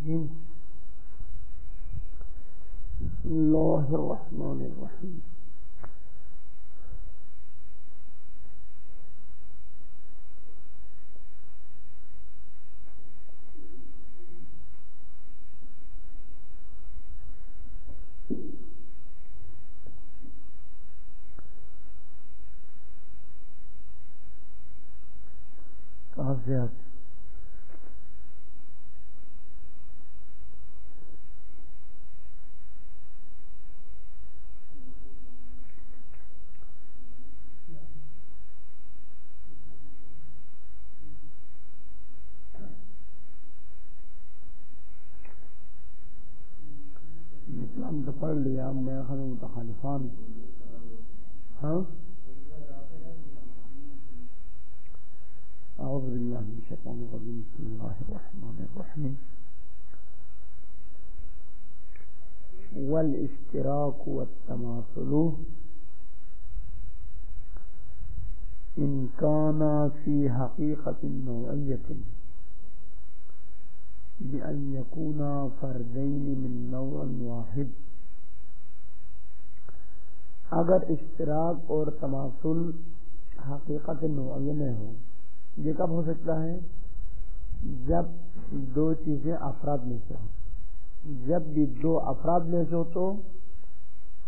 الرجيم بسم الله الرحمن الرحيم کہاں سے آپ اسلام تو پڑھ لیا میں متخالفان ہاں اعوذ باللہ من الشیطان الرجیم بسم اللہ الرحمن الرحیم والاشتراک والتماثل ان کانا فی حقیقت نوعیت بأن یکونا فردین من نوع واحد. اگر اشتراک اور تماثل حقیقت نوعیہ میں ہو، یہ کب ہو سکتا ہے؟ جب دو چیزیں افراد میں سے ہو. جب بھی دو افراد میں سے ہو تو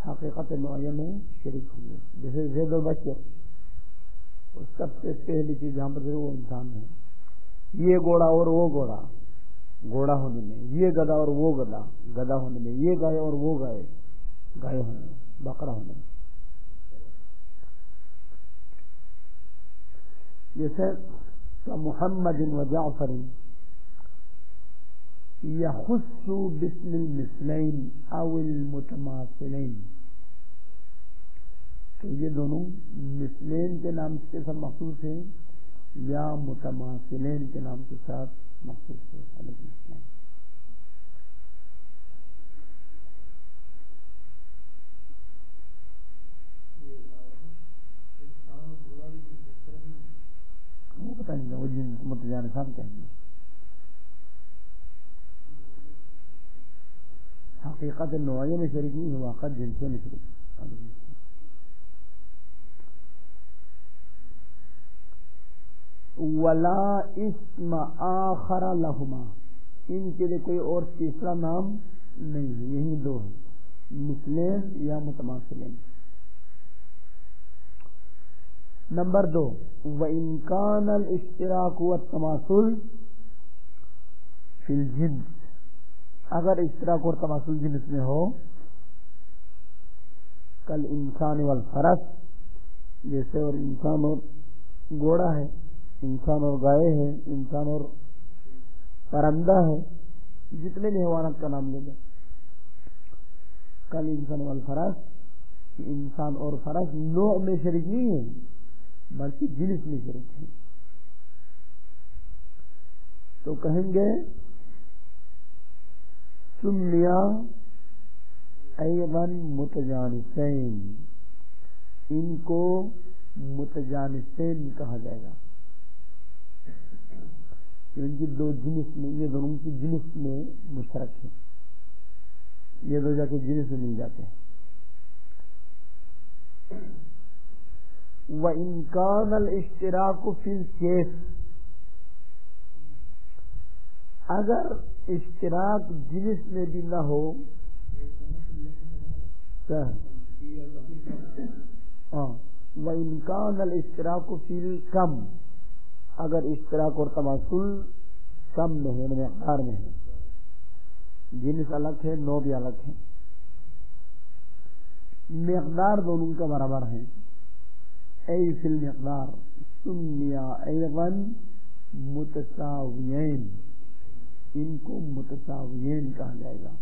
حقیقت نوعیہ میں شریک ہوں گے. جیسے زید و بشر، سب سے پہلی چیز جہاں پر وہ انسان ہے. یہ گھوڑا اور وہ گھوڑا، گھوڑا ہونے میں، یہ گدھا اور وہ گدھا، گدھا ہونے میں، یہ گائے اور وہ گائے، گائے ہونے میں، بکرا ہونے میں. جیسے محمد و جعفر یخص باسم المثلین او المتماثلین، تو یہ دونوں مثلین کے نام کے ساتھ مخصوص ہیں یا متماثلین کے نام کے ساتھ مخصوص ہے. علیکم السلام. وہ پتہ نہیں وہ جن متجانسان کہیں گے. حقیقت نوعیہ میں شریک نہیں ہے، واقع جنسیہ میں شریک. ولا اسم آخر لہما، ان کے لیے کوئی اور تیسرا نام نہیں ہے. یہی دو ہیں، مثلین یا متماثلین. نمبر 2، وَإِنْ كَانَ الْإِشْتِرَاكُ وَالتَّمَاثُلُ فِي الْجِنْسِ، اگر اشتراک اور تماثل جنس میں ہو، کل انسان والفرس، جیسے اور انسان اور گھوڑا ہے، انسان اور گائے ہے، انسان اور پرندہ ہے، جتنے بھی حیوانات کا نام لے لیں. کل انسان والفرس، انسان اور فرس نوع میں شریک نہیں ہے بلکہ جنس میں شریک ہے. تو کہیں گے سمیا ایضا متجانسین، ان کو متجانسین کہا جائے گا. ان کی دو جنس میں، یہ دونوں کی جنس میں مشترک ہے، یہ دو جا کے جنس میں مل جاتے ہیں. وَإِنْ كَانَ الْإِشْتِرَاكُ فِي الْكَيْفِ، اگر اشتراک جنس میں بھی نہ ہو، وَإِنْ كَانَ الْإِشْتِرَاكُ فِي الْكَمِ، اگر اشتراک اور تماثل کم میں ہے، مقدار میں ہے. جنس الگ ہے، نوع بھی الگ ہے، مقدار دونوں کا برابر ہے. ای فی المقدار سمیا ایضا متساویین، ان کو متساویین کہا جائے گا.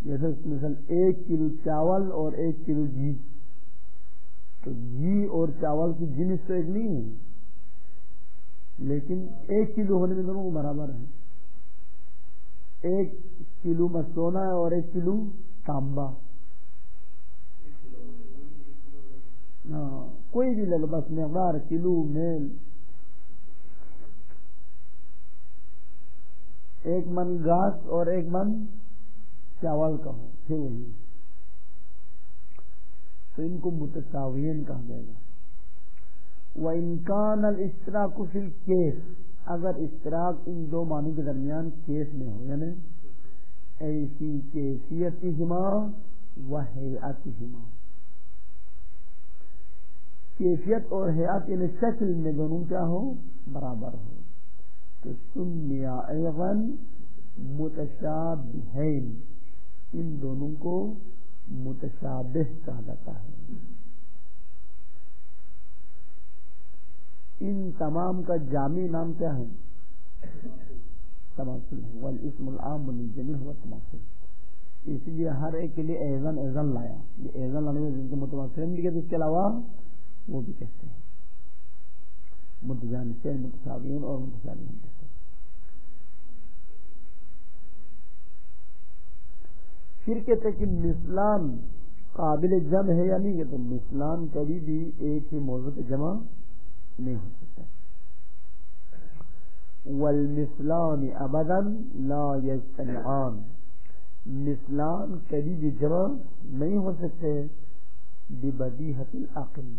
جیسے مثلا 1 کلو چاول اور 1 کلو گھی، تو گھی اور چاول کی جنس تو ایک نہیں ہے، لیکن 1 کلو ہونے میں دونوں برابر ہیں. 1 کلو میں سونا ہے اور 1 کلو تانبا. کوئی بھی لے لو، بس مقدار کلو میل. ایک من گھاس اور ایک من چاول کا ہو پھر وہی، تو ان کو متساویین کہا جائے گا۔ وَإِنْ كَانَ الْإِشْتِرَاكُ فِي الْكَيْفِ، اگر اشتراک ان دو معنی کے درمیان کیس میں ہو، یعنی ایسی کیفیتہما و ہیئتہما، کیفیت اور حیات یعنی شکل میں دونوں کیا ہو، برابر ہو، تو سمیا ایضاً متشابہین، ان دونوں کو متشابہ کہا جاتا ہے۔ ان تمام کا جامع نام کیا ہے؟ تماثل ہے۔ والاسم العام للجميع هو التماثل، اس لیے ہر ایک کے لیے ایضاً ایضاً لایا، یہ ایضاً لانے میں جن کو متماثلین بھی کہتے ہیں، اس کے علاوہ وہ بھی کہتے ہیں متجانسین، متشابہین اور متشابہین کہتے ہیں۔ پھر کہتے ہیں کہ مثلان قابل جمع ہے یا نہیں، کہ تو مثلان کبھی بھی ایک ہی موضوع پہ جمع نہیں ہو سکتا۔ والمثلان ابدا لا یجتمعان، مثلان کبھی بھی جمع نہیں ہو سکتے ببدیہۃ العقل،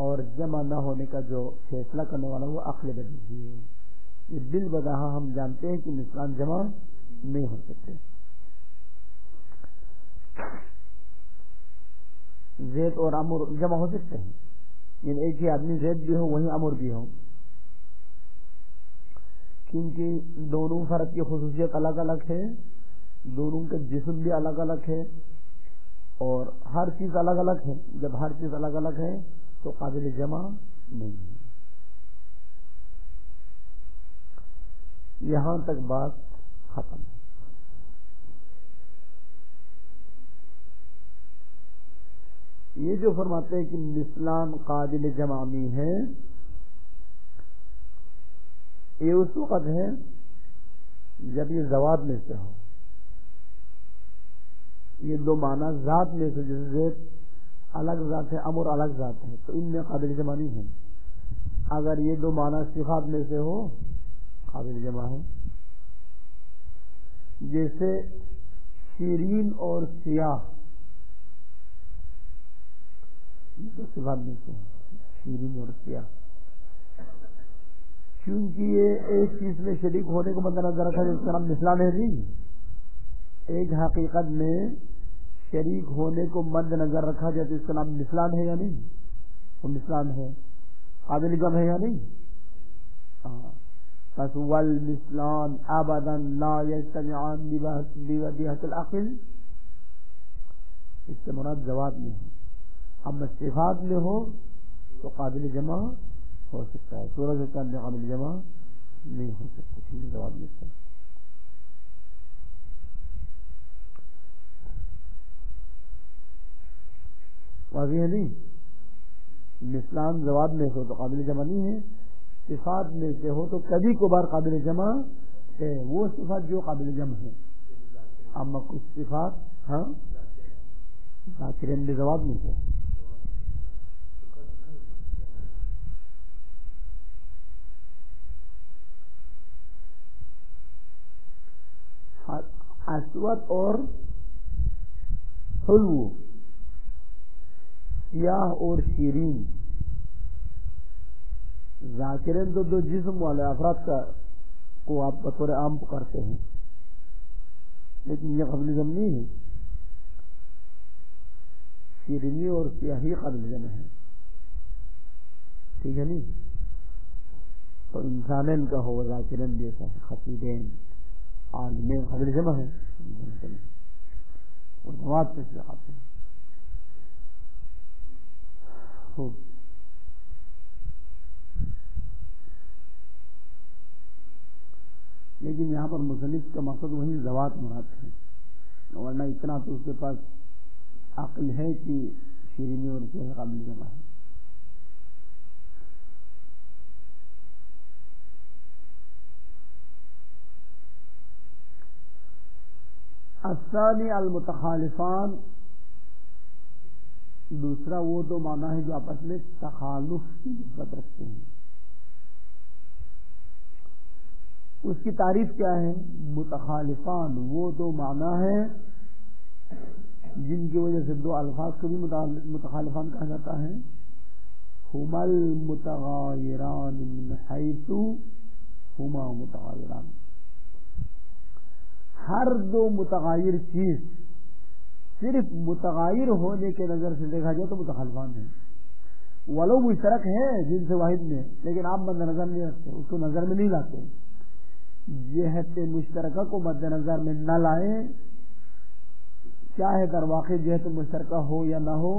اور جمع نہ ہونے کا جو فیصلہ کرنے والا وہ عقل بدیہی ہے، یہ بالبداہہ ہم جانتے ہیں کہ مثلان جمع نہیں ہو سکتے۔ زید اور عمر جمع ہو سکتے ہیں، یعنی ایک ہی آدمی زید بھی ہو وہیں عمر بھی ہو، کیونکہ دونوں فرد کی خصوصیت الگ الگ ہے، دونوں کا جسم بھی الگ الگ ہے، اور ہر چیز الگ الگ ہے۔ جب ہر چیز الگ الگ ہے تو قابل جمع نہیں ہے۔ یہاں تک بات ختم۔ یہ جو فرماتے ہیں کہ مثلان قابل جمع نہیں ہے، یہ اس وقت ہے جب یہ زوات میں سے ہو، یہ دو معنی ذات میں سے، جیسے زید الگ ذات ہے، امر الگ ذات ہے، تو ان میں قابل جمع نہیں ہے۔ اگر یہ دو معنی صفات میں سے ہو قابل جمع ہے، جیسے شیرین اور سیاہ، یہ تو صفات میں سے شیرین اور سیاہ، کیونکہ یہ ایک چیز میں شریک ہونے کو مد نظر رکھا جس کا نام مثلان ہے، نہیں ایک حقیقت میں شریک ہونے کو مد نظر رکھا جائے تو اس کا نام مثلان ہے یا نہیں؟ وہ مثلان ہے، قابل جمع ہے یا نہیں؟ بس والمثلان ابدا لا یجتمعان ببدیہۃ العقل، اس سے مراد زوات میں ہے، اما صفات میں ہو تو قابل جمع ہو سکتا ہے، سورج و چاند قابل جمع نہیں ہو سکتے، کیونکہ زوات میں سے۔ واضح ہے نہیں؟ مثلان زوات میں سے ہو تو قابل جمع نہیں ہے، صفات میں سے ہو تو کبھی کبھار قابل جمع ہے، وہ صفات جو قابل جمع ہے، اما کچھ صفات ہاں ذاکرین بھی زوات میں سے۔ اسود اور حلو، سیاہ اور شیرین، ذاکرین تو دو جسم والے افراد کا کو آپ بطور عام پکارتے ہیں، لیکن یہ قابل جمع نہیں ہے، شیرینی اور سیاہی قابل جمع ہے، ٹھیک ہے نہیں؟ تو انسانین کا ہو ذاکرین جیسا ہے، خطیبین عالمین قابل جمع ہے، اور مواد سے آتے ہیں۔ لیکن یہاں پر مصنف کا مقصد وہی زوات مراد ہے، ورنہ اتنا تو اس کے پاس عقل ہے کہ شیرینی اور سیاہ قابل جمع ہے۔ الثانی المتخالفان، دوسرا وہ دو معنی ہے جو آپس میں تخالف کی نسبت رکھتے ہیں، اس کی تعریف کیا ہے؟ متخالفان وہ دو معنی ہیں جن کی وجہ سے دو الفاظ کو بھی متخالفان کہا جاتا ہے. ہما المتغایران من حیث ہما متغایران. ہر دو متغیر چیز صرف متغیر ہونے کے نظر سے دیکھا جائے تو متخالفان ہیں. ولو مشترک ہے جن سے واحد میں، لیکن آپ مد نظر نہیں رکھتے، اس کو نظر میں نہیں لاتے. جہت مشترکہ کو مد نظر میں نہ لائیں، چاہے در واقع جہت مشترکہ ہو یا نہ ہو،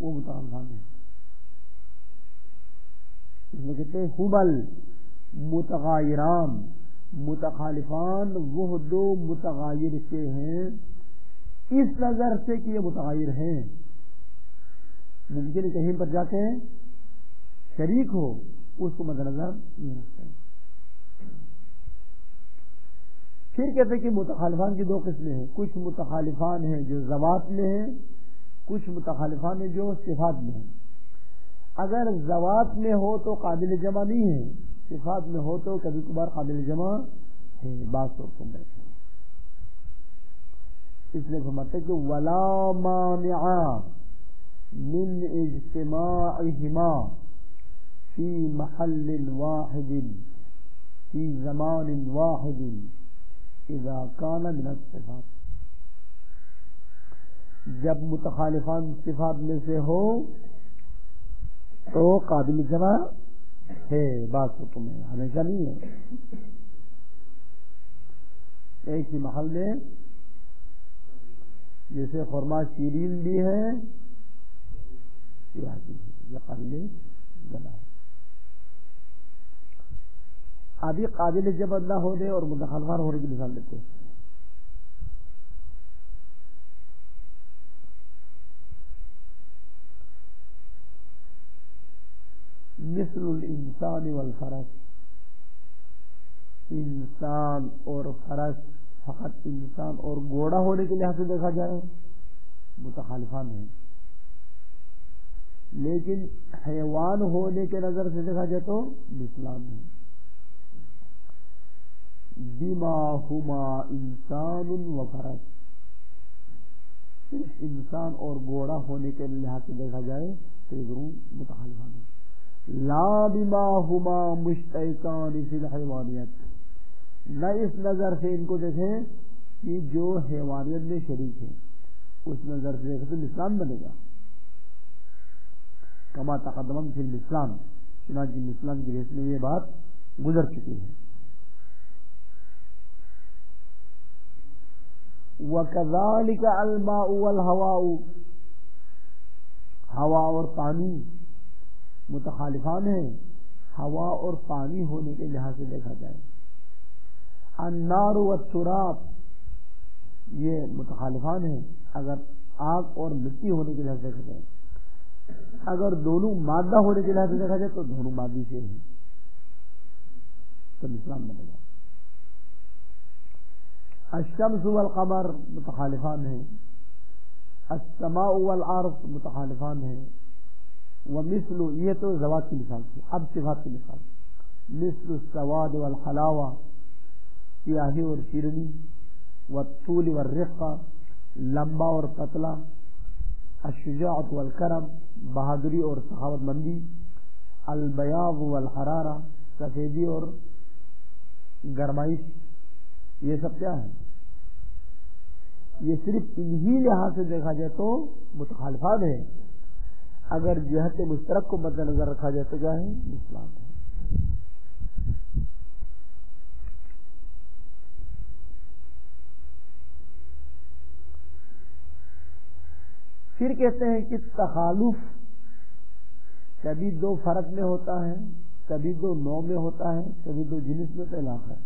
وہ متخالفان ہے. اس میں کہتے ہیں ہمل متغایران. متخالفان وہ دو متغیر سے ہیں اس نظر سے کہ یہ متغیر ہیں. ممکن کہیں پر جا کے شریک ہو، اس کو مد نظر نہیں رکھتے. پھر کہتے ہیں کہ متخالفان کی دو قسمیں ہیں. کچھ متخالفان ہیں جو ذوات میں ہیں، کچھ متخالفان ہیں جو صفات میں ہیں. اگر ذوات میں ہو تو قابل جمع نہیں ہے، صفات میں ہو تو کبھی کبھار قابل جمع ہے بعض صورتوں میں. اس لیے فرماتے کہ ولا مانع من اجتماعهما في محل واحد في زمان واحد اذا كان من الصفات. جب متخالفان صفات میں سے ہو تو قابل جمع ہے بعض صورتوں میں، ہمیشہ نہیں ہے. ایک ہی محل میں جیسے خرما شیرین بھی ہے یہ قابل جمع ہے. ابھی قابل جمع نہ ہونے اور متخالفان ہونے کی مثال دیتے ہیں. مثل الانسان والفرس. انسان اور فرس، فقط انسان اور گھوڑا ہونے کے لحاظ سے دیکھا جائے متخالفان ہیں، لیکن حیوان ہونے کے نظر سے دیکھا جائے تو مثلان ہیں. بما ہما انسان و فرس. صرف انسان اور گھوڑا ہونے کے لحاظ سے دیکھا جائے تو یہ ضرور متخالفان ہیں. لا بما ہما مشترکان فی الحیوانیت. نہ اس نظر سے ان کو دیکھیں کہ جو حیوانیت میں شریک ہے، اس نظر سے دیکھیں تو مثلان بنے گا. کما تقدم فی الاسلام، چنانچہ اسلام کی ریس میں یہ بات گزر چکی ہے. وَكَذَلِكَ الْمَاءُ وَالْهَوَاءُ. ہوا اور پانی متخالفان ہیں، ہوا اور پانی ہونے کے لحاظ سے دیکھا جائے. النار والتراب یہ متخالفان ہیں اگر آگ اور مٹی ہونے کے لحاظ سے دیکھا جائے. اگر دونوں مادہ ہونے کے لحاظ سے دیکھا جائے تو دونوں مادی سے ہیں تو اسلام بنے گا. الشمس والقمر متخالفان ہیں. السماء والارض متخالفان ہیں. ومثل، یہ تو ذوات کی مثال تھی، اب صفات کی مثال. مثل السواد والحلاوہ، سیاہی اور شیرنی. والطول والرقہ، لمبا اور پتلا. الشجاعت والکرم، بہادری اور سخاوت مندی. البیاض والحرارہ، سفیدی اور گرمائش. یہ سب کیا ہے؟ یہ صرف انہی لحاظ سے دیکھا جائے تو متخالفان ہے. اگر جہت مشترک کو مد نظر رکھا جائے تو کیا ہے؟ اسلام ہے. پھر کہتے ہیں کہ تخالف کبھی دو فرق میں ہوتا ہے، کبھی دو نوع میں ہوتا ہے، کبھی دو جنس میں طلاق ہے.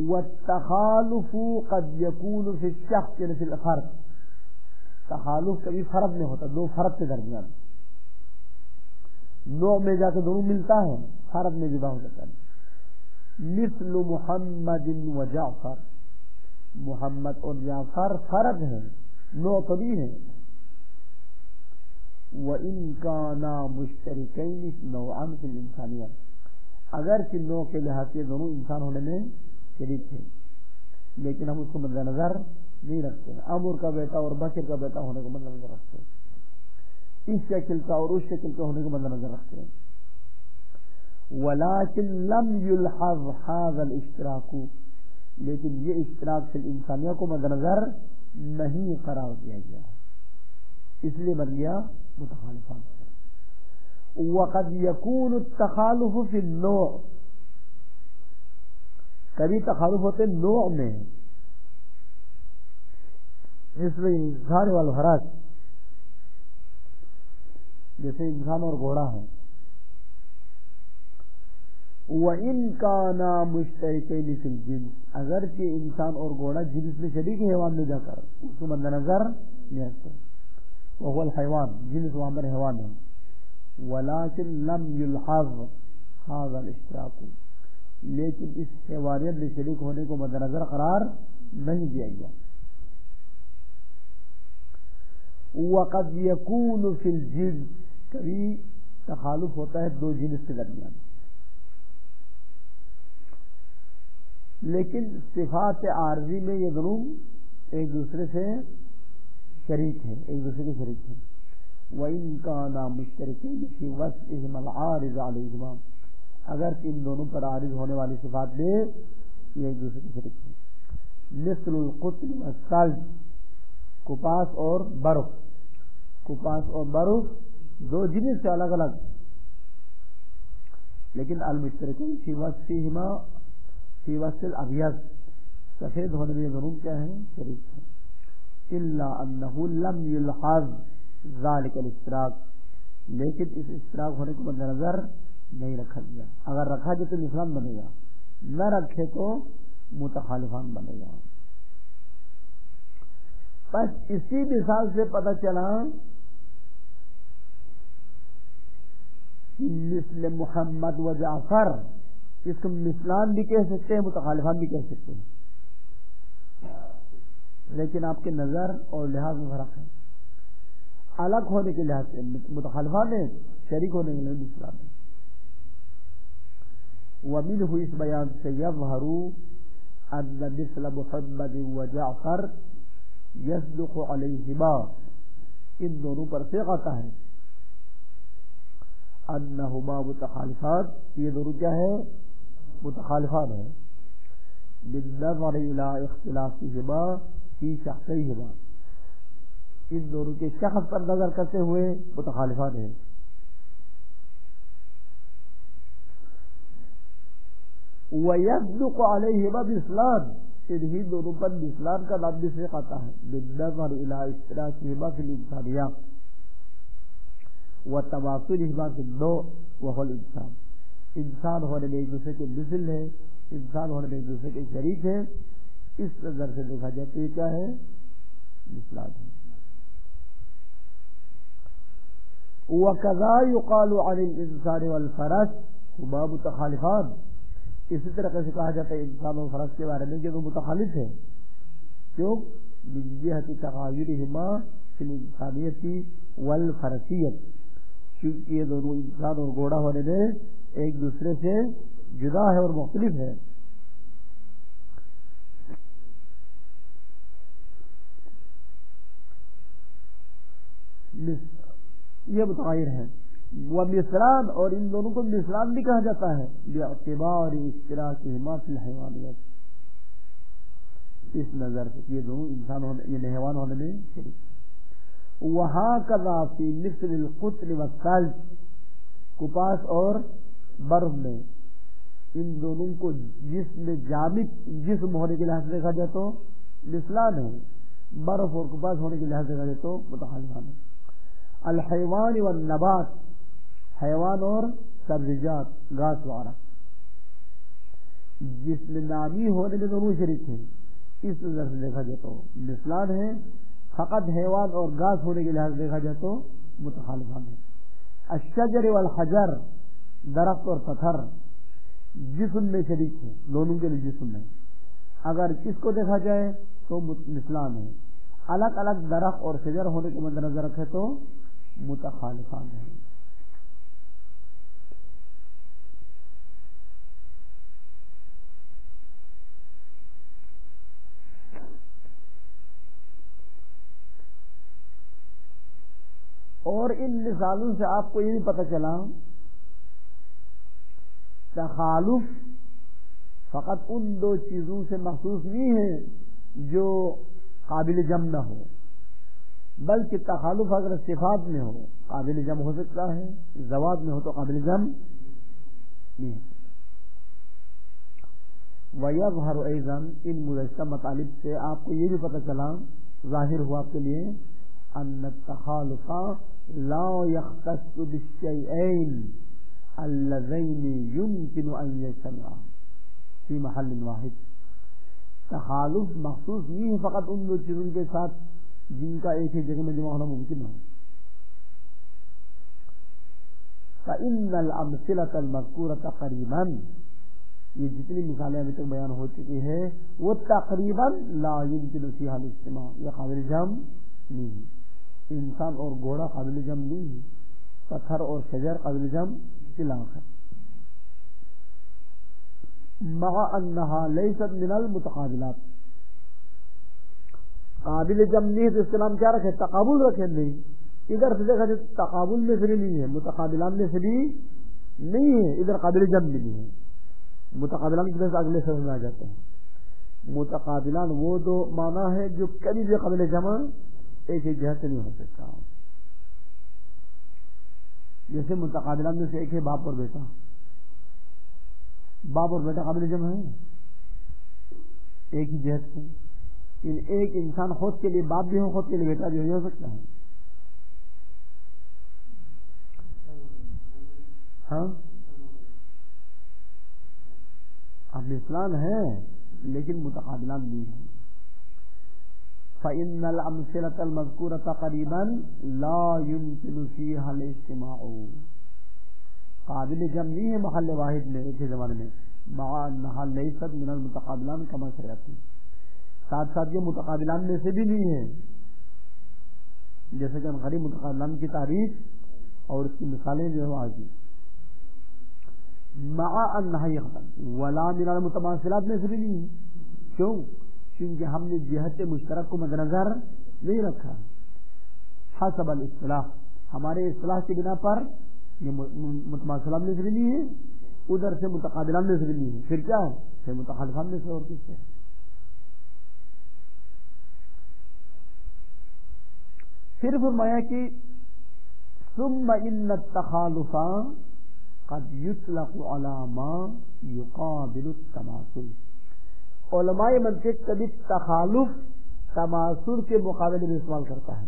والتخالف قد يكون في الشخص یعنی في الفرد. تخالف کبھی فرد میں ہوتا، دو فرد کے درمیان. نوع میں جا کے دونوں ملتا ہے، فرد میں جدا ہو جاتا ہے. مثل محمد و جعفر، محمد اور جعفر فرد ہیں، نوع کبھی ہے. وَإِن كَانَا مُشْتَرِكَيْنِ نَوْعًا فِي الْإِنسَانِيَّةِ. اگر نوع کے لحاظ سے دونوں انسان ہونے میں شریک تھے، لیکن ہم اس کو مد نظر نہیں رکھتے، امر کا بیٹا اور بشر کا بیٹا ہونے کو مد نظر رکھتے، اس شکل کا اور اس شکل کا ہونے کو مد نظر رکھتے ہیں۔ ولیکن لم یلحظ هذا الاشتراک، لیکن یہ اشتراک فی الانسانیہ کو مد نظر نہیں قرار دیا گیا، اس لیے بن گیا متخالفان۔ وقد يكون التخالف في النوع، کبھی تخالف ہوتے نوع میں، مثل انسان والفرس، جیسے انسان اور گھوڑا ہے۔ وَإِن كَانَا مُشْتَرِكَيْنِ فِي الْجِنْسِ، اگرچہ انسان اور گھوڑا جنس میں شریک ہے حیوان میں جا کر، اس کو مد نظر نہیں رکھتے، وهو الحیوان، جنس وہاں پر حیوان ہے۔ وَلَكِنْ لَمْ يُلْحَظ هَذَا الْإِشْتِرَاكُ، لیکن اس حیوانیت میں شریک ہونے کو مد نظر قرار نہیں دیا گیا۔ وَقَدْ يَكُونُ فِي الْجِنْسِ، کبھی تخالف ہوتا ہے دو جنس کے درمیان، لیکن صفات عارضی میں یہ دونوں ایک دوسرے سے شریک ہیں، ایک دوسرے کے شریک ہیں۔ وَإِن كَانَا مُشْتَرِكَيْنِ فِي وَصْفِهِمَا الْعَارِضِ عَلَيْهِمَا، اگر ان دونوں پر عارض ہونے والی صفات میں یہ ایک دوسرے کے شریک ہیں۔ مثل القطن والثلج، کپاس اور برف، کپاس اور برف دو جنس سے الگ الگ، لیکن المشترکین فی وصفہما فی وصف الابیض، سفید ہونے میں دونوں کیا ہیں؟ شریک ہیں۔ الا انہ لم یلحظ ذلک الاشتراک، لیکن اس اشتراک ہونے کو مد نظر نہیں رکھا گیا، اگر رکھا جائے تو مثلان بنے گا، نہ رکھے تو متخالفان بنے گا۔ بس اسی مثال سے پتہ چلا کہ مثل محمد و جعفر، اس کو مثلان بھی کہہ سکتے ہیں، متخالفان بھی کہہ سکتے ہیں، لیکن آپ کے نظر اور لحاظ میں فرق ہے، الگ ہونے کے لحاظ سے متخالفان ہے، شریک ہونے کے لحاظ مثلان ہے۔ ومنہ، اس بیان سے یظہر ان مثل محمد و جعفر یصدق علیہما، ان دونوں پر سے آتا ہے انہما متخالفات، یہ دونوں کیا ہے؟ متخالفان ہے، بالنظر الی اختلافہما فی شخصیہما، ان دونوں کے شخص پر نظر کرتے ہوئے متخالفان ہیں۔ وَيَصْدُقُ عَلَيْهِمَا بِإِسْلَامٍ، انہی دونوں پر مثلان کا نام بھی سے آتا ہے، بالنظر الی اشتراکہما فی الانسانیہ وتماثلہما فی النوع وهو الانسان، انسان ہونے میں ایک دوسرے کے مثل ہے، انسان ہونے میں ایک دوسرے کے شریک ہے، اس نظر سے دیکھا جائے تو یہ کیا ہے؟ مثلان ہے۔ وَكَذَا يُقَالُ عَنِ الْإِنسَانِ وَالْفَرَسِ هُمَا مُتَخَالِفَانِ، اسی طرح سے کہا جاتا ہے انسان اور فرس کے بارے میں کہ وہ متخالف ہے، کیوں؟ مِن جِهَةِ تَغَايُرِهِمَا فِي الْإِنسَانِيَّةِ وَالْفَرَسِيَّةِ، کیونکہ یہ دونوں انسان اور گھوڑا ہونے میں ایک دوسرے سے جدا ہے اور مختلف ہے۔ یہ متغیر ہیں۔ ومثلان، اور ان دونوں کو مثلان بھی کہا جاتا ہے، باعتبار اشتراکہما فی الحیوانیت، اس نظر سے یہ دونوں انسان ہونے یعنی حیوان ہونے میں شریک۔ وہکذا فی مثل القطن والثلج، کپاس اور برف میں ان دونوں کو جسم جامد جسم ہونے کے لحاظ سے دیکھا جائے تو مثلان ہے، برف اور کپاس ہونے کے لحاظ سے دیکھا جائے تو متخالفان ہے۔ الحیوان والنبات، حیوان اور سبزیجات، گھاس وغیرہ، جسم نامی ہونے میں دونوں شریک ہیں، اس نظر سے دیکھا جائے تو مثلان ہے، فقط حیوان اور گھاس ہونے کے لحاظ سے دیکھا جائے تو متخالفان ہے۔ الشجر والحجر، درخت اور پتھر جسم میں شریک ہے، دونوں کے لیے جسم ہے، اگر کس کو دیکھا جائے تو مثلان ہے، الگ الگ درخت اور شجر ہونے کے مد نظر رکھے تو متخالفان ہے۔ ان مثالوں سے آپ کو یہ بھی پتہ چلا تخالف فقط ان دو چیزوں سے مخصوص نہیں ہے جو قابل جمع نہ ہو، بلکہ تخالف اگر صفات میں ہو قابل جمع ہو سکتا ہے، ذوات میں ہو تو قابل جمع نہیں ہو سکتا۔ وَيَظْهَرُ أَيْضًا ان مذکر مطالب سے آپ کو یہ بھی پتہ چلا، ظاہر ہوا آپ کے لیے، ان التخالف لا يختص بالشيئين اللذین يمكن ان يجتمعا فی محل واحد۔ تخالف مخصوص نہیں ہے فقط ان دو چیزوں کے ساتھ جن کا ایک ہی جگہ میں جمع ہونا ممکن ہو۔ فإن الأمثلة المذکورة تقریبا، یہ جتنی مثالیں ابھی تک بیان ہو چکی ہے وہ تقریبا لا يمكن فيها الاجتماع، یہ قابل جمع نہیں ہے۔ انسان اور گھوڑا قابل جمع نہیں ہے، پتھر اور شجر قابل جمع خلاف ہے۔ مع انها ليست من المتقابلات، قابل جمع نہیں ہے تو اس کے نام کیا رکھے؟ تقابل رکھے نہیں۔ ادھر سے دیکھا جائے تقابل میں سے بھی نہیں ہے، متقابلان میں سے بھی نہیں ہے، ادھر قابل جمع بھی نہیں ہے۔ متقابلان کی وجہ سے اگلے سر میں آ جاتے ہیں۔ متقابلان وہ دو معنی ہے جو کبھی بھی قابل جمع ایک ہی جہت سے نہیں ہو سکتا۔ جیسے متقابلان میں سے ایک ہے باپ اور بیٹا، باپ اور بیٹا قابل جمع ہے ایک ہی جہت سے، ان ایک انسان خود کے لیے باپ بھی ہو، خود کے لیے بیٹا بھی ہو سکتا ہے۔ ہاں اب مثلان ہے لیکن متقابلان نہیں ہے۔ فإن الأمثلة المذكورة قريبا لا يمكن فيها الاجتماع، قابل جمع نہیں ہے محل واحد میں ایک ہی زمانے میں، مع انها ليست من المتقابلان كما سيأتي، ساتھ ساتھ یہ متقابلان میں سے بھی نہیں ہے، جیسے کہ ہم غریب متقابلان کی تعریف اور اس کی مثالیں جو ہے آگی۔ مع انها يختلف ولا من المتماثلات میں سے بھی نہیں ہے، کیوں؟ کیونکہ ہم نے جہت مشترک کو مد نظر نہیں رکھا۔ حسب الاصطلاح، ہمارے اصطلاح کی بنا پر یہ متماثلات میں سے بھی نہیں ہے، ادھر سے متقابلان میں سے بھی نہیں ہے، پھر کیا ہے؟ پھر متخالفان میں سے اور کس سے؟ پھر فرمایا کہ ثم ان التخالف قد يطلق على ما يقابل التماثل، علماء منطق کبھی تخالف تماثل کے مقابلے میں استعمال کرتا ہے،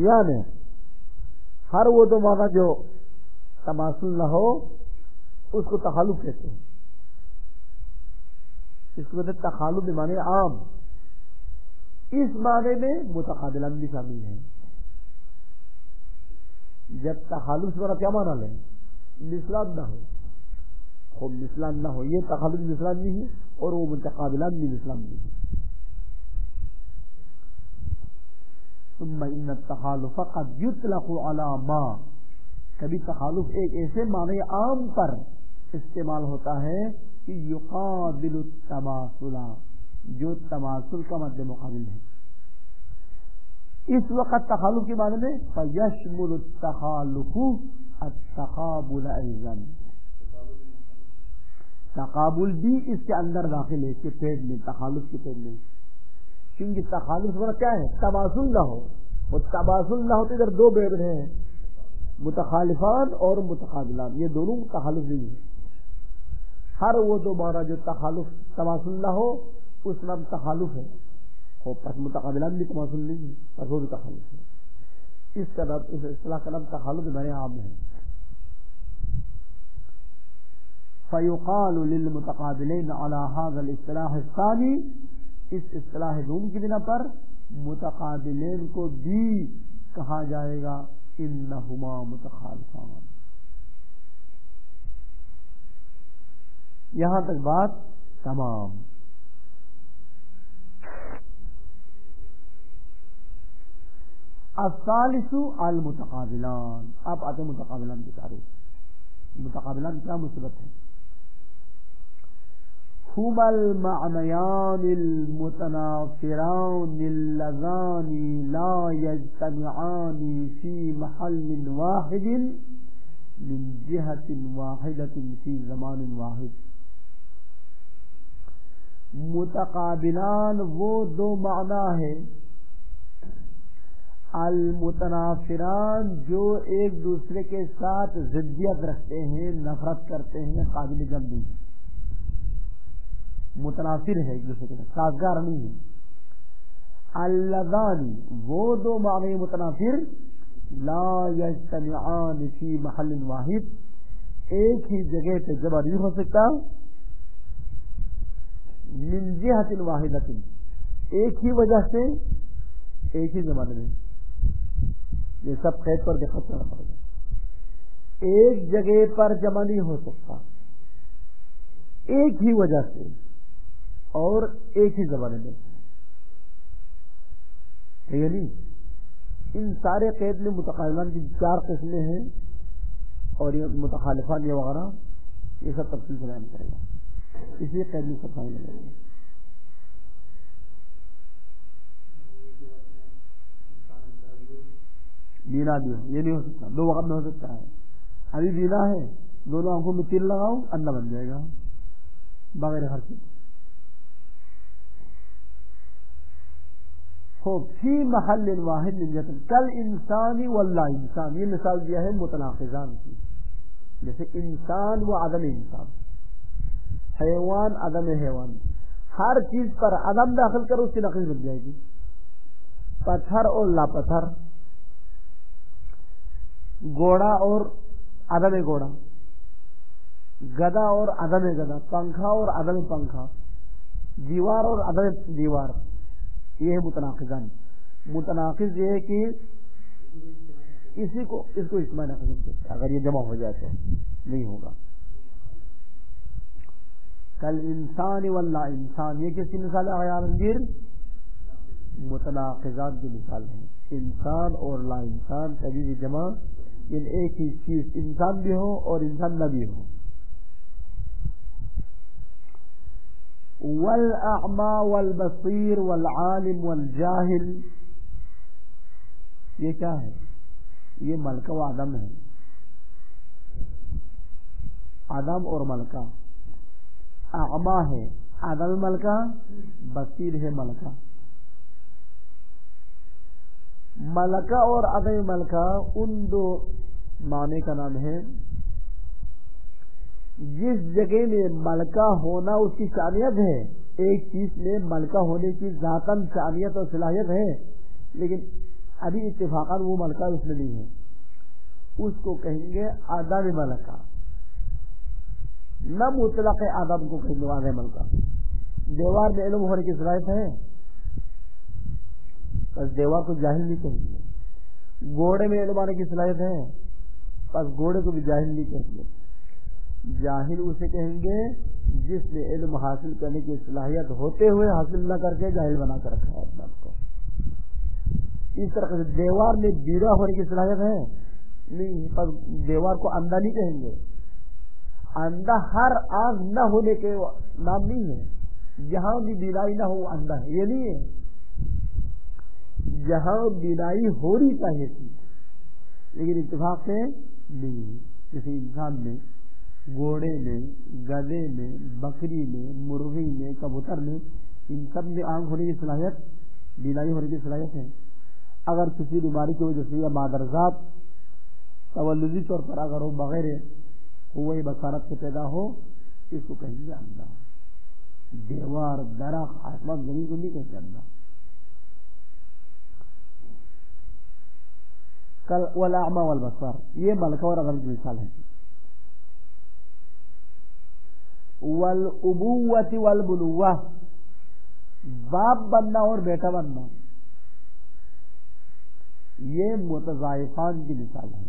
یعنی ہر وہ دو معنی جو تماثل نہ ہو اس کو تخالف کہتے ہیں، اس کو کہتے ہیں تخالف کے معنی عام، اس معنی میں متقابلان بھی شامل ہیں۔ جب تخالف سے کیا معنی لیں؟ مثلان نہ ہو، خوب مثلان نہ ہو، یہ تخالف مثلان نہیں ہے اور وہ متقابلان بھی مثلان نہیں ہے۔ ثم ان التخالف قد يطلق على ما، کبھی تخالف ایک ایسے معنی عام پر استعمال ہوتا ہے کہ یقابل التماثل، جو تماثل کا مد مقابل ہے۔ اس وقت تخالف کے معنی میں فیشمل التخالف التقابل ایضا، تقابل بھی اس کے اندر داخل ہے، اس کے پیڑ میں، تخالف کے پیڑ میں، کیونکہ تخالف والا کیا ہے؟ تماثل نہ ہو، اور تماثل نہ ہو تو ادھر دو پیڑ ہیں، متخالفان اور متقابلان، یہ دونوں تخالف نہیں ہے۔ ہر وہ دو معنی جو تخالف تماثل نہ ہو اس نام تخالف ہے، اور پس متقابلان بھی تماثل نہیں ہے، پس وہ بھی تخالف ہے۔ اس کا نام، اس اصطلاح کا نام تخالف بڑے عام ہے۔ فیقال للمتقابلین علی هذا الاصطلاح الثانی، اس اصطلاح دوم کی بنا پر متقابلین کو بھی کہا جائے گا انہما متخالفان۔ یہاں تک بات تمام۔ الثالث المتقابلان، اب آتے متقابلان کی تعریف۔ متقابلان کیا مصیبت ہے؟ هما المعنيان المتنافران اللذان لا يجتمعان في محل واحد من جهة واحدة في زمان واحد. متقابلان وہ دو معنی ہے، المتنافران جو ایک دوسرے کے ساتھ ضدیت رکھتے ہیں، نفرت کرتے ہیں، قابل جم نہیں ہے، متنافر ہے، ایک دوسرے کے ساتھ سازگار نہیں ہے. اللذان وہ دو معنی متنافر، لا یجتمعان فی محل واحد ایک ہی جگہ پہ جمع نہیں ہو سکتا، من جہت واحدۃ ایک ہی وجہ سے، ایک ہی زمانے میں. یہ سب قید پر دقت کرنا پڑے گا. ایک جگہ پر جمع نہیں ہو سکتا ایک ہی وجہ سے اور ایک ہی زمانے میں. یعنی ان سارے قید میں متقابلان کی 4 قسمیں ہیں اور یہ متخالفان یہ وغیرہ یہ سب تفصیل سے بیان کرے گا. اسی قید میں سب سمجھ لگے گا. بینا بھی ہو، یہ نہیں ہو سکتا، 2 وقت میں ہو سکتا ہے. ابھی بینا ہے، دونوں آنکھوں میں تیل لگاؤ، اندھا بن جائے گا بغیر خرچے. فی محل واحد من جہت کل انسانی واللہ انسان، یہ مثال دیا ہے متناقضان کی، جیسے انسان و عدم انسان، حیوان عدم حیوان. ہر چیز پر عدم داخل کرو اس کی نقیض بن جائے گی. پتھر اور لا پتھر، گھوڑا اور عدم گھوڑا، گدا اور عدم گدا، پنکھا اور عدم پنکھا، دیوار اور عدم دیوار، یہ ہے متناقضان. متناقض یہ ہے کہ اس کو اجتماع نہ کر سکتے، اگر یہ جمع ہو جائے تو نہیں ہوگا. کل انسان واللہ انسان، یہ کس کی مثال ہے عالمگیر؟ متناقضات کی مثال ہے. انسان اور لا انسان کبھی بھی جمع ان ایک ہی چیز، انسان بھی ہو اور انسان نہ بھی ہو. والاعمى والبصیر والعالم والجاہل، یہ کیا ہے؟ یہ ملکہ و عدم ہے. عدم اور ملکہ. اعمى ہے عدم ملکہ، بصیر ہے ملکہ. ملکہ اور عدم ملکہ ان 2 معنی کا نام ہے. جس جگہ میں ملکہ ہونا اس کی شانیت ہے، ایک چیز میں ملکہ ہونے کی ذاتاً شانیت اور صلاحیت ہے، لیکن ابھی اتفاقاً وہ ملکہ اس میں نہیں ہے، اس کو کہیں گے عدم ملکہ. نہ مطلق عدم کو کہیں گے عدم ملکہ. دیوار میں علم ہونے کی صلاحیت ہے، بس دیوار کو جاہل نہیں کہیں گے. گھوڑے میں علم آنے کی صلاحیت ہے، بس گھوڑے کو بھی جاہل نہیں کہیں گے. جاہل اسے کہیں گے جس نے علم حاصل کرنے کی صلاحیت ہوتے ہوئے حاصل نہ کر کے جاہل بنا کر رکھا ہے اپنے آپ کو. اس طرح سے دیوار میں بینا ہونے کی صلاحیت ہے نہیں، بس دیوار کو اندھا نہیں کہیں گے. اندھا ہر آنکھ نہ ہونے کے نام نہیں ہے. جہاں بھی بینائی نہ ہو اندھا ہے، یہ نہیں ہے. جہاں بینائی ہونی چاہیے تھی لیکن اتفاق سے نہیں ہے. جیسے انسان میں، گھوڑے میں، گدے میں، بکری میں، مرغی میں، کبوتر میں، ان سب میں آنکھ ہونے کی صلاحیت، بینائی ہونے کی صلاحیت ہے. اگر کسی بیماری کی وجہ سے یا مادرزاد تولدی طور پر اگر وہ بغیر قوت بصارت سے پیدا ہو، اس کو کہیں گے اندھا. دیوار، درخت، آسمان، زمین کو نہیں کہتے اندھا. کل والاعمى والبصر، یہ ملکہ اور عدم کی مثال ہے. والابوۃ والبنوۃ، باپ بننا اور بیٹا بننا، یہ متضائفان کی مثال ہے.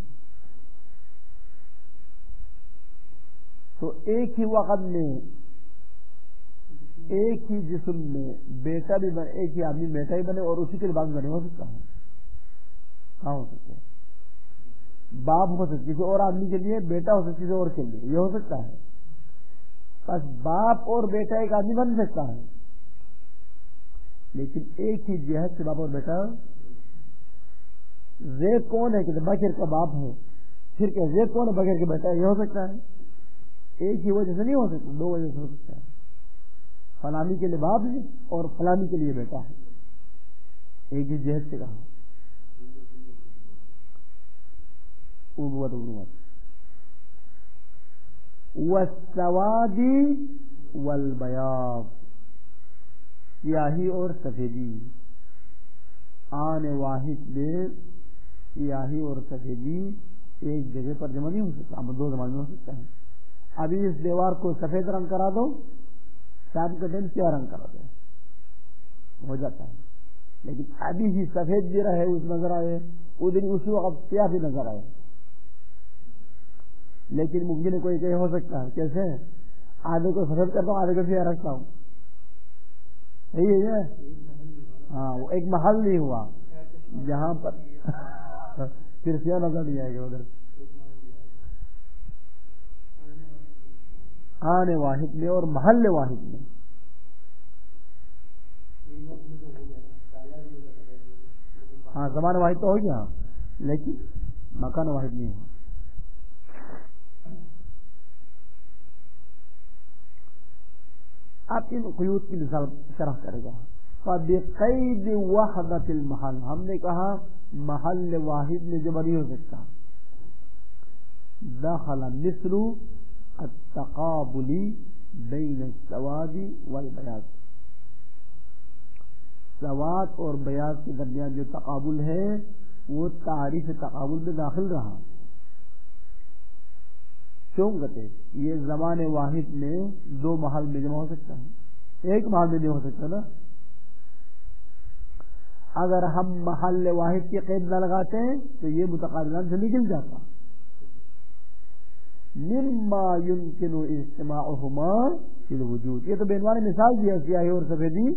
تو ایک ہی وقت میں ایک ہی جسم میں بیٹا بھی بنے، ایک ہی آدمی بیٹا ہی بنے اور اسی کے بعد بنے، ہو سکتا ہے؟ کہاں ہو سکتا ہے؟ باپ ہو سکتی کسی اور آدمی کے لیے، بیٹا ہو سکتی کسی اور کے لیے، یہ ہو سکتا ہے؟ بس باپ اور بیٹا ایک آدمی بن سکتا ہے، لیکن ایک ہی جہت سے باپ اور بیٹا زید کون ہے کہ بکر کا باپ ہے، پھر کہ زید کون ہے بکر کا بیٹا، یہ ہو سکتا ہے؟ ایک ہی وجہ سے نہیں ہو سکتا، دو وجہ سے ہو سکتا ہے، فلانی کے لیے باپ ہے اور فلانی کے لیے بیٹا ہے، ایک ہی جہت سے کہا والسواد والبیاض، سیاہی اور سفیدی، آن واحد میں سیاہی اور سفیدی ایک جگہ پر جمع نہیں ہو سکتا، دو زمان میں ہو سکتا ہے۔ ابھی اس دیوار کو سفید رنگ کرا دو، شام کے ٹائم سیاہ رنگ کرا دو، ہو جاتا ہے، لیکن ابھی ہی سفید بھی رہے اس نظر آئے، ادھر اسی وقت سیاہ بھی نظر آئے، لیکن ممکن ہے کوئی کہ ہو سکتا ہے کیسے آدھے کو سفید کرتا ہوں آدھے کو سیاہ رکھتا ہوں، صحیح ہے؟ ہاں، وہ ایک محل نہیں ہوا جہاں پر پھر سیاہ نظر نہیں آئے گا، ادھر آنے واحد میں اور محل واحد میں۔ ہاں، زمان واحد تو ہو گیا لیکن مکان واحد نہیں ہوا۔ آپ ان قیود کی مثال شرح کرے گا۔ فَبِقَيْدِ وَحْدَةِ الْمَحَلِ، ہم نے کہا محل واحد میں جمع نہیں ہو سکتا، دخل مثل التقابل بین السواد والبیاض، سواد اور بیاض کے درمیان جو تقابل ہے وہ تعریف تقابل میں داخل رہا، کیوں کہتے یہ زمان واحد میں دو محل میں جمع ہو سکتا ہے، ایک محل میں نہیں ہو سکتا نا۔ اگر ہم محل واحد کی قید نہ لگاتے ہیں تو یہ متقابلان سے نکل جاتا، مما يمكن اجتماعهما في الوجود، یہ تو بعنوان مثال دی ہے سیاہی اور سفیدی،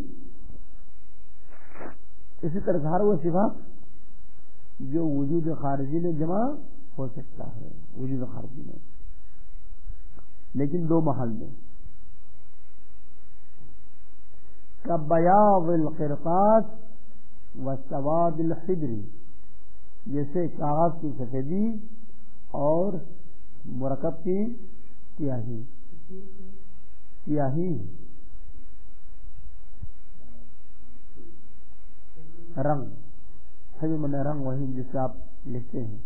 اسی طرح ہر وہ صفات جو وجود خارجی میں جمع ہو سکتا ہے، وجود خارجی میں لیکن دو محل میں، کبیاض القرطاس وسواد الحبر، جیسے کاغذ کی سفیدی اور مرکب کی سیاہی، سیاہی رنگ، حجم من رنگ وہی جسے آپ لکھتے ہیں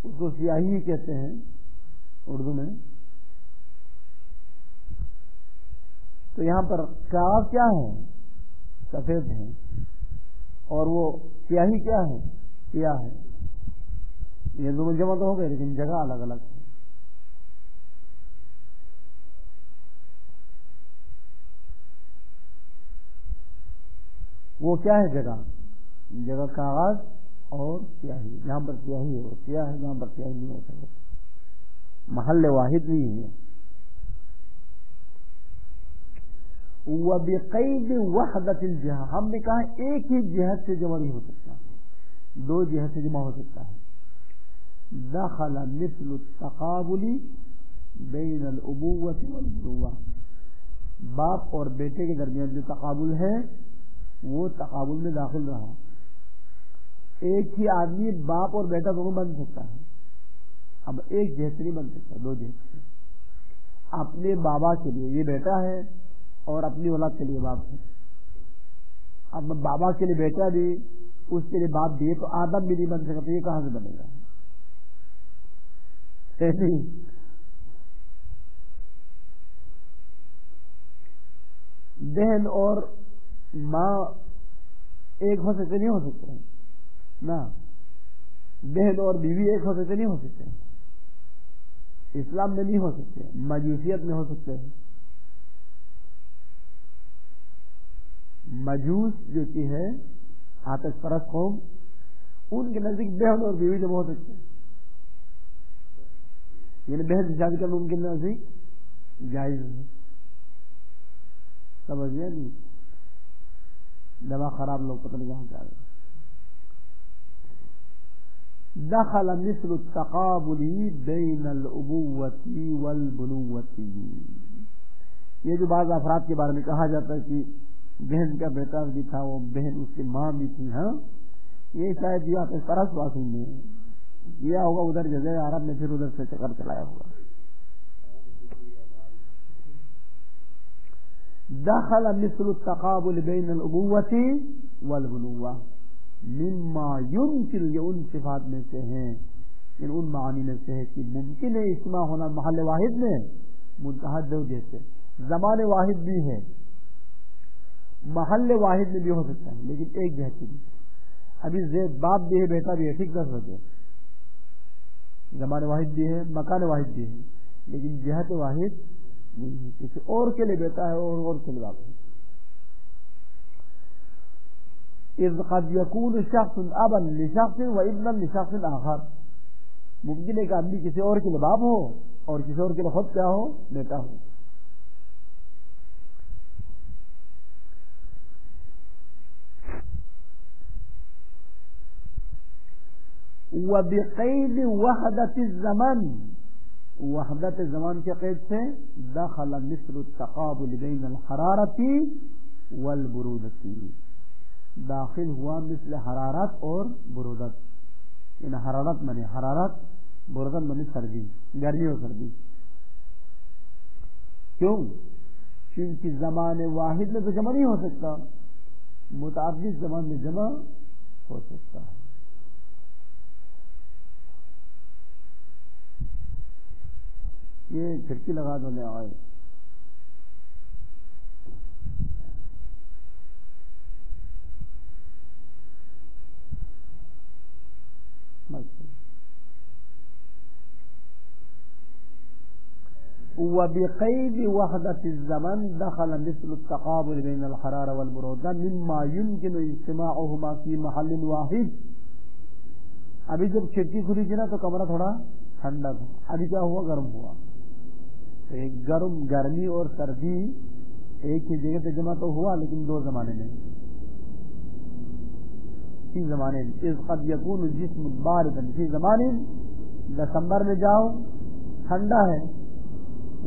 اس کو سیاہی کہتے ہیں اردو میں۔ تو یہاں پر کاغذ کیا ہے؟ سفید ہے، اور وہ سیاہی کیا ہے؟ سیاہ ہے، یہ دونوں جمع تو ہو گئے لیکن جگہ الگ الگ ہے۔ وہ کیا ہے جگہ؟ جگہ کاغذ اور سیاہی، جہاں پر سیاہی ہے وہ سیاہ ہے، جہاں پر سیاہی نہیں ہو سکتا، محل واحد نہیں ہے۔ وَبِقَيْدِ وَحْدَةِ الْجِهَةِ، ہم نے کہا ایک ہی جہت سے جمع نہیں ہو سکتا، دو جہت سے جمع ہو سکتا ہے، دخل مثل التقابل بین الابوة والبنوة، باپ اور بیٹے کے درمیان جو تقابل ہے وہ تقابل میں داخل رہا، ایک ہی آدمی باپ اور بیٹا دونوں بن سکتا ہے، اب ایک جہت سے نہیں بن سکتا، دو جہت سے، اپنے بابا کے لیے یہ بیٹا ہے اور اپنی اولاد کے لیے باپ ہے، اب بابا کے لیے بیٹا بھی اس کے لیے باپ بھی، تو آدم بھی نہیں بن سکتا، یہ کہاں سے بنے گا؟ بہن اور ماں ایک ہو سکتے نہیں ہو سکتے نا، بہن اور بیوی ایک ہو سکتے نہیں ہو سکتے، اسلام میں نہیں ہو سکتے، مجوسیت میں ہو سکتے ہیں، مجوس جو کی ہے آتش پرست قوم، ان کے نزدیک بہن اور بیوی جب ہو سکتے ہیں، یعنی بہن سے شادی کرنا ان کے نزدیک جائز ہے، سمجھ گیا نہیں؟ دماغ خراب لوگ پتہ نہیں کہاں جا رہے۔ دخل مثل التقابل بین الابوة والبنوة، یہ جو بعض افراد کے بارے میں کہا جاتا ہے کہ بہن کا بیٹا بھی تھا، وہ بہن اس کی ماں بھی تھی، ہاں یہ شاید یہ آپ پرست واصل میں کیا ہوگا، ادھر جزیرہ عرب میں، پھر ادھر سے چکر چلایا ہوگا. دخل مثل التقابل بین الابوة والبنوة مما يمكن، یہ ان صفات میں سے ہیں، ان معانی میں سے ہے کہ ممکن ہے اجتماع ہونا محل واحد میں، متحد دو جیسے زمان واحد بھی ہے، محل واحد میں بھی ہو سکتا ہے، لیکن ایک جہت کی بھی. ابھی زید باپ بھی ہے، بیٹا بھی ہے، ٹھیک 10 بجے زمان واحد بھی ہے، مکان واحد بھی ہے، لیکن جہت واحد نہیں ہے، کسی اور کے لیے بیٹا ہے اور کے لیے باپ ہے. اذ قد يكون شخص ابا لشخص وابنا لشخص آخر، ممکن ہے کہ آدمی کسی اور کے لیے باپ ہو اور کسی اور کے لیے خود کیا ہو، بیٹا ہو. وبقید وحدت الزمن، وحدت زمان کے قید سے دخل مثل التقابل بین الحرارت والبرودت، داخل ہوا مثل حرارت اور برودت. یعنی حرارت منے حرارت، برودت منے سردی، گرمی اور سردی. کیوں؟ کیونکہ زمان واحد میں تو جمع نہیں ہو سکتا، متعدد زمان میں جمع ہو سکتا ہے. یہ کھڑکی لگا دو لے آئے. وبقید وحدت الزمن دخل مثل التقابل بین الحرارة والبرودة مما يمكن اجتماعهما في محل واحد. ابھی جب کھڑکی کھلی تھی نا تو کمرہ تھوڑا ٹھنڈا تھا، ابھی کیا ہوا، گرم ہوا. گرمی اور سردی ایک ہی جگہ پہ جمع تو ہوا، لیکن دو زمانے میں، تین زمانے. اذ قد يكون الجسم باردا فی زمان، دسمبر میں جاؤ ٹھنڈا ہے،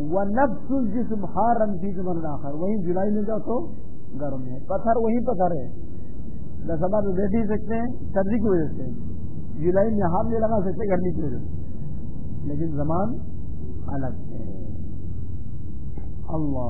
ونفس الجسم حارا فی زمان آخر، وہیں جولائی میں جاؤ تو گرم ہے. پتھر وہی پتھر ہے، دسمبر میں بیٹھ ہی سکتے ہیں سردی کی وجہ سے، جولائی میں ہاتھ نہیں لگا سکتے گرمی کی وجہ سے، لیکن زمان الگ ہے. اللہ